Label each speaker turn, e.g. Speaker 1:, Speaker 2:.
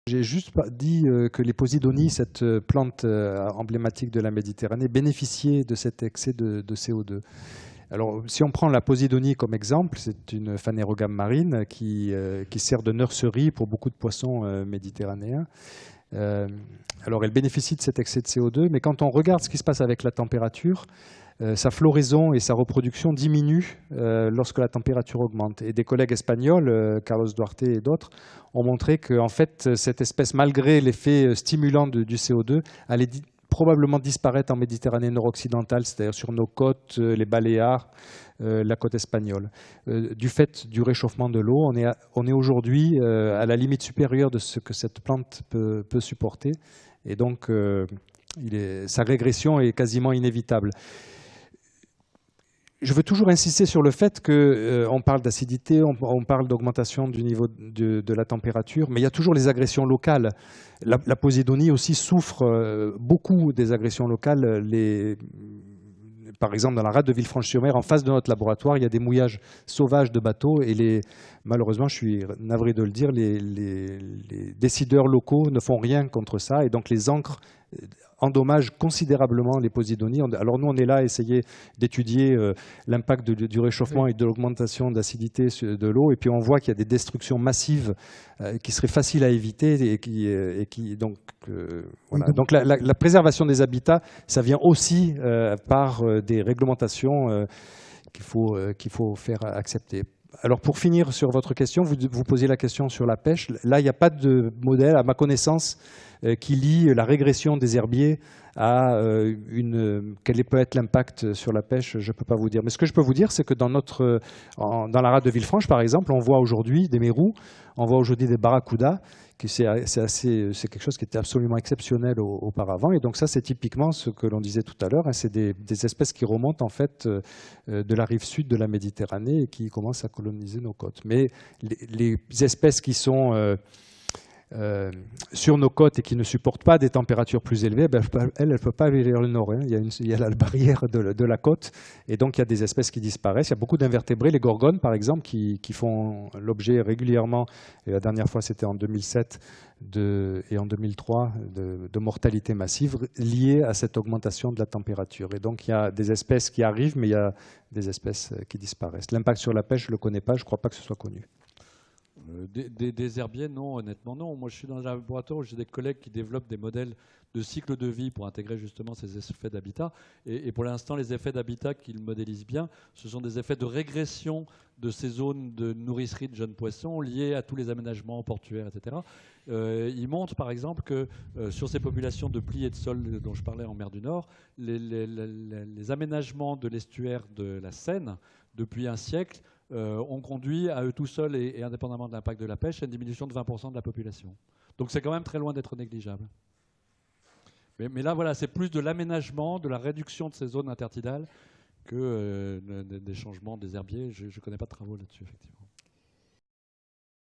Speaker 1: J'ai juste dit que les Posidonies, cette plante emblématique de la Méditerranée, bénéficiaient de cet excès de CO2. Alors, si on prend la Posidonie comme exemple, c'est une phanérogame marine qui sert de nurserie pour beaucoup de poissons méditerranéens. Alors, elle bénéficie de cet excès de CO2, mais quand on regarde ce qui se passe avec la température, sa floraison et sa reproduction diminuent lorsque la température augmente. Et des collègues espagnols, Carlos Duarte et d'autres, ont montré que en fait, cette espèce, malgré l'effet stimulant du CO2, allait probablement disparaître en Méditerranée nord-occidentale, c'est-à-dire sur nos côtes, les Baléares, la côte espagnole. Du fait du réchauffement de l'eau, on est aujourd'hui à la limite supérieure de ce que cette plante peut supporter. Et donc, sa régression est quasiment inévitable. Je veux toujours insister sur le fait qu'on parle d'acidité, on parle d'augmentation du niveau de la température, mais il y a toujours les agressions locales. La Posidonie aussi souffre beaucoup des agressions locales. Par exemple, dans la rade de Villefranche-sur-Mer, en face de notre laboratoire, il y a des mouillages sauvages de bateaux et malheureusement, je suis navré de le dire, les décideurs locaux ne font rien contre ça et donc les ancres endommagent considérablement les Posidonies. Alors nous, on est là à essayer d'étudier l'impact du réchauffement et de l'augmentation d'acidité de l'eau et puis on voit qu'il y a des destructions massives qui seraient faciles à éviter et donc, voilà. Donc la préservation des habitats, ça vient aussi par des réglementations qu'il faut faire accepter. Alors pour finir sur votre question, vous posez la question sur la pêche. Là, il n'y a pas de modèle, à ma connaissance, qui lie la régression des herbiers à quel peut être l'impact sur la pêche, je ne peux pas vous dire. Mais ce que je peux vous dire, c'est que dans la rade de Villefranche, par exemple, on voit aujourd'hui des mérous, on voit aujourd'hui des barracudas, c'est quelque chose qui était absolument exceptionnel auparavant. Et donc ça, c'est typiquement ce que l'on disait tout à l'heure, hein, c'est des espèces qui remontent en fait de la rive sud de la Méditerranée et qui commencent à coloniser nos côtes. Mais les espèces qui sont sur nos côtes et qui ne supportent pas des températures plus élevées, elles ne peuvent pas aller vers le nord. Hein. Il y a la barrière de la côte et donc il y a des espèces qui disparaissent. Il y a beaucoup d'invertébrés, les gorgones par exemple, qui font l'objet régulièrement, et la dernière fois c'était en 2007 et en 2003, de mortalité massive liée à cette augmentation de la température. Et donc il y a des espèces qui arrivent, mais il y a des espèces qui disparaissent. L'impact sur la pêche, je ne le connais pas, je ne crois pas que ce soit connu.
Speaker 2: Des herbiers, non, honnêtement, non. Moi, je suis dans un laboratoire où j'ai des collègues qui développent des modèles de cycle de vie pour intégrer justement ces effets d'habitat. Et pour l'instant, les effets d'habitat qu'ils modélisent bien, ce sont des effets de régression de ces zones de nourricerie de jeunes poissons liés à tous les aménagements portuaires, etc. Ils montrent par exemple que sur ces populations de plis et de sols dont je parlais en mer du Nord, les aménagements de l'estuaire de la Seine, depuis un siècle, ont conduit à eux tout seuls et indépendamment de l'impact de la pêche à une diminution de 20% de la population. Donc c'est quand même très loin d'être négligeable. Mais là, voilà, c'est plus de l'aménagement, de la réduction de ces zones intertidales que des changements des herbiers. Je ne connais pas de travaux là-dessus, effectivement.